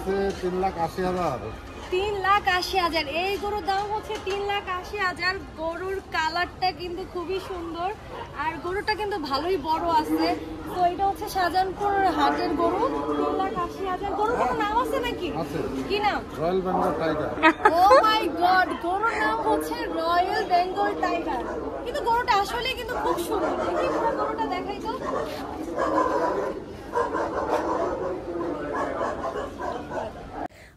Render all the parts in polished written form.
হচ্ছে 3,80,000। 3,80,000। এই গরুর দাম হচ্ছে 3,80,000। গরুর কালারটা কিন্তু খুবই সুন্দর আর গরুটা কিন্তু ভালোই বড় আছে। তো এটা হচ্ছে শাহজাহানপুর হাটের গরু। 3,80,000। গরুর কোনো নাম আছে নাকি? কি নাম? Royal Bengal tiger. Oh my god, গরুর নাম হচ্ছে রয়্যাল বেঙ্গল টাইগার। কিন্তু গরুটা আসলে কিন্তু খুব সুন্দর। দেখি পুরো গরুটা দেখাই তো।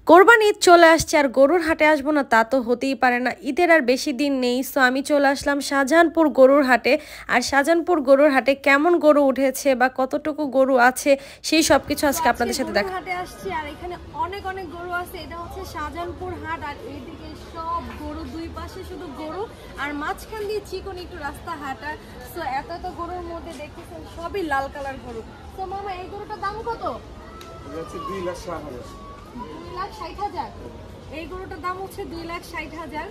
কোরবানি ঈদ চলে আসছে আর গরুর হাটে আসবো না তা তো হতেই পারে না। ঈদের আর বেশি দিন নেই, সো আমি চলে আসলাম শাহজাহানপুর গরুর হাটে। আর শাহজাহানপুর গরুর হাটে কেমন গরু উঠেছে বা কতটুকু গরু আছে সেই সব কিছু আজকে আপনাদের সাথে দেখা। হাটে আসছি আর এখানে অনেক অনেক গরু আছে। এটা হচ্ছে শাহজাহানপুর হাট আর এইদিকে সব গরু, দুই পাশে শুধু গরু আর মাঝখান দিয়ে চিকন একটু রাস্তা হাঁটা। সো এত এত গরুর মধ্যে দেখতেছেন সবই লাল কালার গরু। তো মামা এই গরুটার দাম কত? 2,60,000। 2,60,000। এই গরুটার দাম হচ্ছে 2,60,000।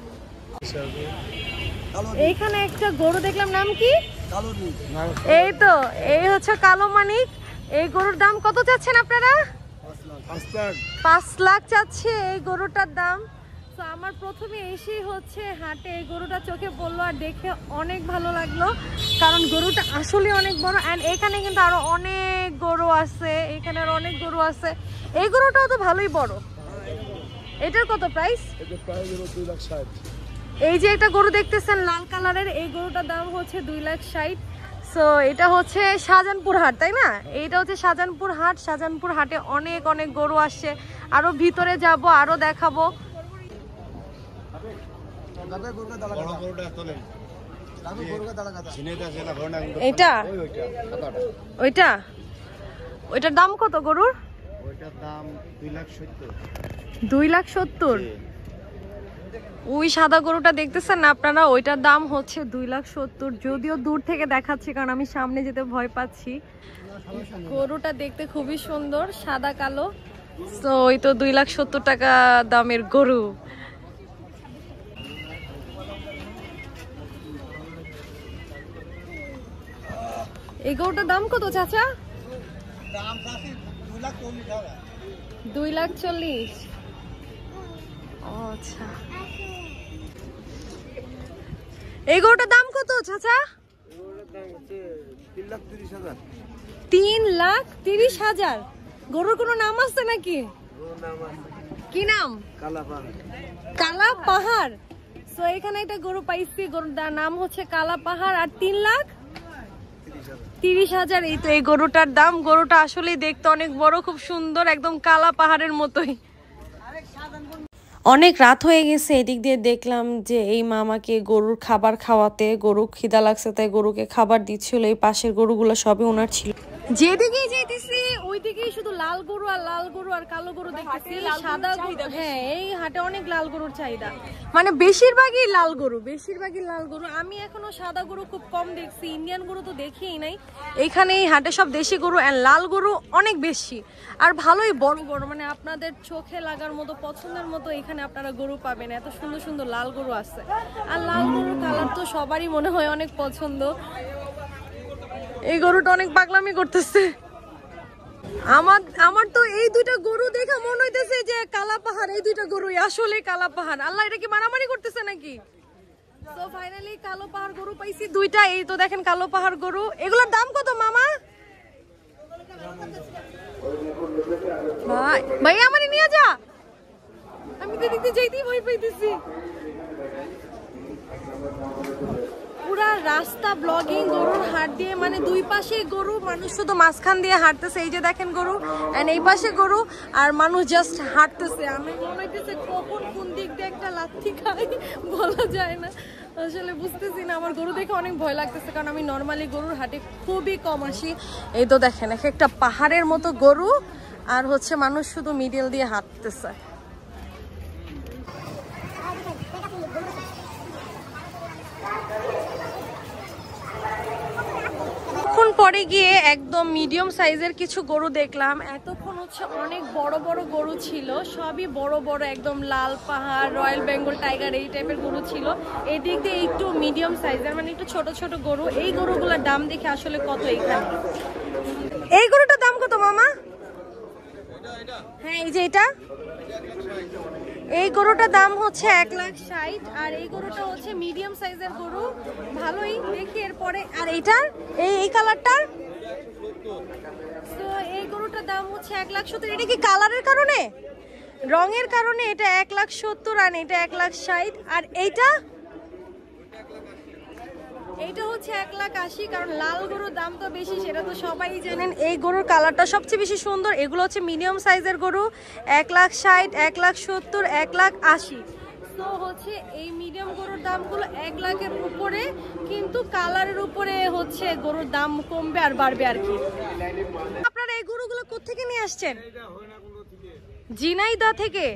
এইখানে একটা গরু দেখলাম, নাম কি? এই তো, এই হচ্ছে কালো মানিক। এই গরুর দাম কত চাচ্ছেন আপনারা? 5 লাখ চাচ্ছে এই গরুটার দাম। তো আমার প্রথমে এসেই হচ্ছে হাটে এই গরুটা চোখে পড়লো আর দেখে অনেক ভালো লাগলো, কারণ গরুটা আসলে অনেক বড়। অ্যান্ড এখানে কিন্তু আরো অনেক গরু আছে, এখানে আরো অনেক গরু আছে। এই গরুটাও তো ভালোই বড়। এটার কত প্রাইস? এই যে একটা গরু দেখতেছেন লাল কালারের, এই গরুটার দাম হচ্ছে 2,60,000। সো এটা হচ্ছে শাহজাহানপুর হাট, তাই না? এইটা হচ্ছে শাহজাহানপুর হাট। শাহজাহানপুর হাটে অনেক অনেক গরু আসছে। আরো ভিতরে যাব, আরো দেখাবো। এটা ওইটা, ওইটার দাম কত গরুর? ওইটার দাম 2,70,000। 2,70,000। ওই সাদা গরুটা দেখতেছেন না আপনারা, ওইটার দাম হচ্ছে 2,70,000। যদিও দূর থেকে দেখাচ্ছি কারণ আমি সামনে যেতে ভয় পাচ্ছি। গরুটা দেখতে খুবই সুন্দর, সাদা কালো। তো ওই তো 2,70,000 টাকা দামের গরু। এই গরুটার দাম কত চাচা? 2,40,000। আচ্ছা, এই গরুটার দাম কত চাচা? 3,30,000। গরুর কোনো নাম আছে নাকি? কি নাম? কালা পাহাড়। তো এখানে একটা গরু পাইছি, গরুর নাম হচ্ছে কালা পাহাড় আর 3,30,000। এই তো এই গরুটার দাম। গরুটা আসলে দেখতে অনেক বড়, খুব সুন্দর, একদম কালা পাহাড়ের মতোই। অনেক রাত হয়ে গেছে, এদিক দিয়ে দেখলাম যে এই মামাকে গরুর খাবার খাওয়াতে, গরু খিদা লাগছে তাই গরুকে খাবার দিচ্ছিল। এই পাশের গরুগুলো সবই ওনার ছিল। যেদিকেই যাইতেছি ওইদিকেই শুধু লাল গরু আর লাল গরু আর কালো গরু দেখতেছি, সাদা গরু। হ্যাঁ, এই হাটে অনেক লাল গরুর চাহিদা, মানে বেশিরভাগই লাল গরু, বেশিরভাগই লাল গরু। আমি এখনো সাদা গরু খুব কম দেখছি, ইন্ডিয়ান গরু তো দেখিই নাই। এইখানে এই হাটে সব দেশি গরু আর লাল গরু অনেক বেশি আর ভালোই বড় বড়, মানে আপনাদের চোখে লাগার মতো, পছন্দের মতো এখানে আপনারা গরু পাবেন। এত সুন্দর সুন্দর লাল গরু আছে আর লাল গরুর কালার তো সবারই মনে হয় অনেক পছন্দ। এই গরুটা অনেক পাগলামি করতেছে। আমার তো এই দুইটা গরু দেখে মনে হইতেছে যে কালা পাহাড়। এই দুইটা গরুই আসলে কালা পাহাড়। আল্লাহ, এটা কি মারামারি করতেছে নাকি? তো ফাইনালি কালো পাহাড় গরু পাইছি দুইটা। এই তো দেখেন কালো পাহাড় গরু। এগুলোর দাম কত মামা? ভাই ভাই আমারে নিয়ে যা, আমি তো দেখতে যাইতেই ভয় পাইতেছি। পুরা রাস্তা ব্লগিং গরুর হাট দিয়ে, মানে দুই পাশে গরু, মানুষ শুধু মাঝখান দিয়ে হাঁটতেছে। এই যে দেখেন গরু, এন্ড এই পাশে গরু আর মানুষ জাস্ট হাঁটতেছে। আমি মনে হইতেছে কখন কোন দিক দিয়ে একটা লাথি খাই বলা যায় না, আসলে বুঝতেছি না। আমার গরু দেখে অনেক ভয় লাগতেছে কারণ আমি নর্মালি গরুর হাটে খুবই কম আসি। এই তো দেখেন এক একটা পাহাড়ের মতো গরু আর হচ্ছে মানুষ শুধু মিডল দিয়ে হাঁটতেছে। পরে গিয়ে একদম মিডিয়াম সাইজের কিছু গরু দেখলাম। এতক্ষণ হচ্ছে অনেক বড় বড় গরু ছিল, সবই বড় বড়, একদম লাল পাহাড়, রয়্যাল বেঙ্গল টাইগার এই টাইপের গরু ছিল। এই দিক দিয়ে একটু মিডিয়াম সাইজের, মানে একটু ছোট ছোট গরু। এই গরুগুলোর দাম দেখে আসলে কত এইখানে। এই গরুটার দাম কত মামা? হ্যাঁ, এই যে এটা এই গরুটার দাম হচ্ছে 1,60,000 আর এই গরুটা হচ্ছে মিডিয়াম সাইজের গরু, ভালোই দেখি। এরপরে আর এইটার এই কালারটার, তো এই গরুটার দাম হচ্ছে 1,70,000। এটা কি কালারের কারণে, রঙের কারণে এটা 1,70,000 আর এটা 1,60,000। আর এইটা হচ্ছে 1,80,000, কারণ লাল গরুর দাম তো বেশি, সেটা তো সবাই জানেন। এই গরুর কালারটা সবচেয়ে বেশি সুন্দর। এগুলো হচ্ছে মিডিয়াম সাইজের গরু, 1,60,000, 1,70,000, 1,80,000। তো হচ্ছে এই মিডিয়াম গরুর দামগুলো 1,00,000-এর উপরে, কিন্তু কালারের উপরে হচ্ছে গরুর দাম কমবে আর বাড়বে আর কি। আপনারা এই গরুগুলো কোত্থেকে নিয়ে আসছেন? ঝিনাইদহ থেকে।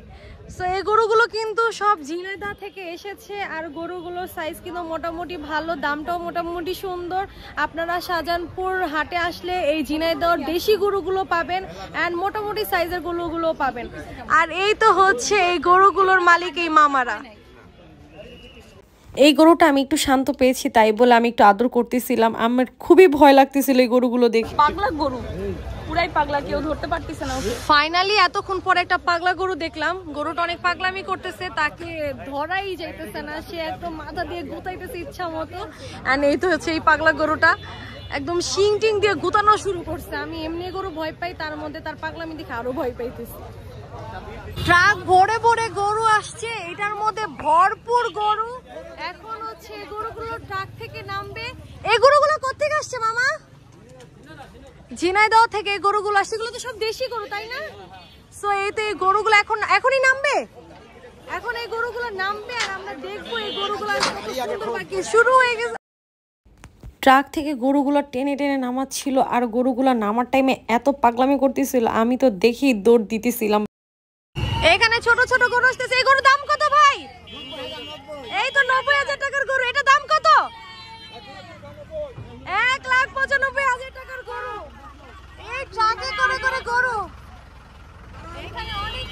সো এই গরুগুলো কিন্তু সব ঝিনাইদহ থেকে এসেছে, আর গরুগুলোর সাইজ কিন্তু মোটামুটি ভালো, দামটাও মোটামুটি সুন্দর। আপনারা শাহজাহানপুর হাটে আসলে এই ঝিনাইদহর দেশি গরুগুলো পাবেন অ্যান্ড মোটামুটি সাইজের গরুগুলো পাবেন। আর এই তো হচ্ছে এই গরুগুলোর মালিক এই মামারা। এই গরুটা আমি একটু শান্ত পেয়েছি, তাই বলে আমি একটু আদর করতেছিলাম। আমার খুবই ভয় লাগতেছিল এই গরুগুলো দেখে। পাগলা গরু, পুরাই পাগলা, কেউ ধরতে পারতেছে না। ফাইনালি এতক্ষণ পরে একটা পাগলা গরু দেখলাম। গরুটা অনেক পাগলামি করতেছে, তাকে ধরাই যাইতেছে না, সে একদম মাথা দিয়ে গুতাইতেছে ইচ্ছা মতো। এন্ড এই তো হচ্ছে এই পাগলা গরুটা একদম শিং টিং দিয়ে গুতানো শুরু করছে। আমি এমনি গরু ভয় পাই, তার মধ্যে তার পাগলামি দেখে আরো ভয় পাইতেছি। ট্রাক ভরে ভরে গরু আসছে, এটার মধ্যে ভরপুর গরু। এখন হচ্ছে এই গরুগুলো ট্রাক থেকে নামবে। এই গরুগুলো কোত্থেকে আসছে মামা? ঝিনাইদহ থেকে এই গরুগুলো আসছে। এগুলো তো সব দেশি গরু, তাই না? সো এই তো এই গরুগুলো এখনই নামবে। এখন এই গরুগুলো নামবে আর আমরা দেখবো এই গরুগুলো শুরু হয়ে গেছে। ট্রাক থেকে গরুগুলো টেনে টেনে নামাচ্ছিল, আর গরুগুলো নামার টাইমে এত পাগলামি করতেছিল, আমি তো দেখি দৌড় দিতেছিলাম। এখানে ছোট ছোট গরু আসতেছে। এই গরুর দাম কত ভাই? এই তো 90,000 টাকার গরু। এটা দাম কত? 1,95,000 টাকার গরু। এই ট্রাকে করে করে গরু। এখানে অনেক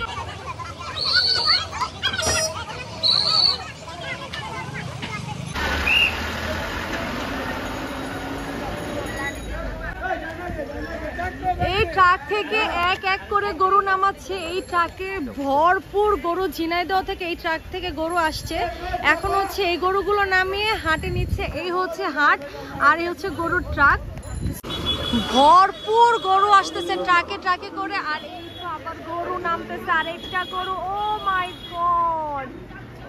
এই ট্রাক থেকে এক এক করে গরু নামাচ্ছে। এই ট্রাকে ভরপুর গরু, ঝিনাইদহ থেকে এই ট্রাক থেকে গরু আসছে। এখন হচ্ছে এই গরুগুলো নামিয়ে হাটে নিচ্ছে। এই হচ্ছে হাট আর এই হচ্ছে গরুর ট্রাক। ভরপুর গরু আসতেছে ট্রাকে ট্রাকে করে। আর এই তো আবার গরু নামতেছে, আরেকটা গরু। ও my god,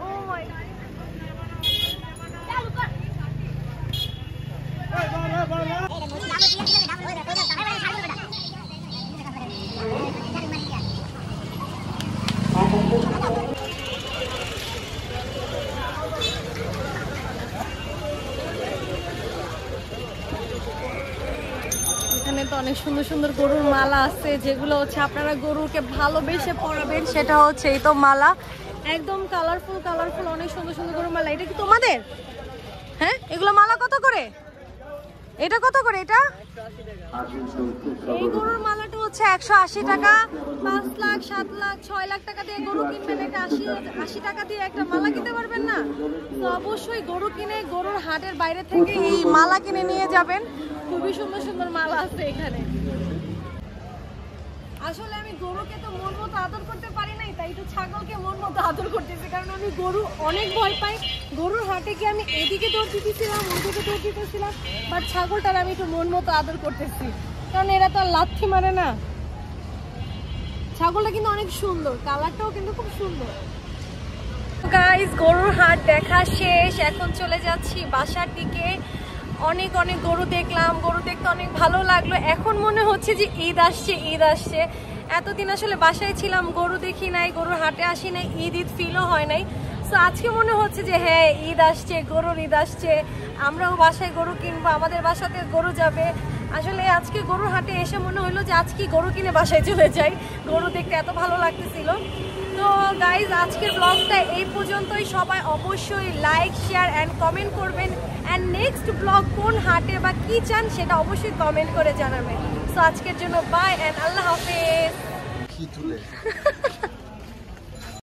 O my god. এখানে তো অনেক সুন্দর সুন্দর গরুর মালা আছে, যেগুলো হচ্ছে আপনারা গরুকে ভালোবেসে পরাবেন। সেটা হচ্ছে এই তো মালা, একদম কালারফুল কালারফুল, অনেক সুন্দর সুন্দর গরুর মালা। এটা কি তোমাদের? হ্যাঁ, এগুলো মালা কত করে? এটা কত করে? এটা এই গরুর মালাটা হচ্ছে 180 টাকা। 5 লাখ 7 লাখ 6 লাখ টাকা দিয়ে গরু কিনবেন, এটা 80 টাকা দিয়ে একটা মালা কিনতে পারবেন না? তো অবশ্যই গরু কিনে গরুর হাটের বাইরে থেকে এই মালা কিনে নিয়ে যাবেন। খুবই সুন্দর সুন্দর মালা আছে এখানে। আসলে আমি গরুকে তো মন মতো আদর করতে পারি নাই, তাই তো ছাগলকে মন মতো আদর করতেছি, কারণ আমি গরু অনেক ভয় পাই। গরুর হাটে গিয়ে আমি এদিকে দৌড় দিতেছিলাম, ওদিকে দৌড় দিতেছিলাম, বাট ছাগলটার আমি একটু মন মতো আদর করতেছি, কারণ এরা তো আর লাথি মারে না। ছাগলটা কিন্তু অনেক সুন্দর, কালারটাও কিন্তু খুব সুন্দর। গাইস, গরুর হাট দেখা শেষ, এখন চলে যাচ্ছি বাসার দিকে। অনেক অনেক গরু দেখলাম, গরু দেখতে অনেক ভালো লাগলো। এখন মনে হচ্ছে যে ঈদ আসছে ঈদ আসছে। এতদিন আসলে বাসায় ছিলাম, গরু দেখি নাই, গরুর হাটে আসি নাই, ঈদ ঈদ ফিলও হয় নাই। সো আজকে মনে হচ্ছে যে হ্যাঁ ঈদ আসছে, গরুর ঈদ আসছে, আমরাও বাসায় গরু কিনবো, আমাদের বাসাতে গরু যাবে। আসলে আজকে গরুর হাটে এসে মনে হলো যে আজকে গরু কিনে বাসায় চলে যাই, গরু দেখতে এত ভালো লাগতেছিল। তো গাইজ, আজকের ব্লগটা এই পর্যন্তই। সবাই অবশ্যই লাইক শেয়ার অ্যান্ড কমেন্ট করবেন, অ্যান্ড নেক্সট ব্লগ কোন হাটে বা কি চান সেটা অবশ্যই কমেন্ট করে জানাবেন। সো আজকের জন্য বাই অ্যান্ড আল্লাহ হাফেজ।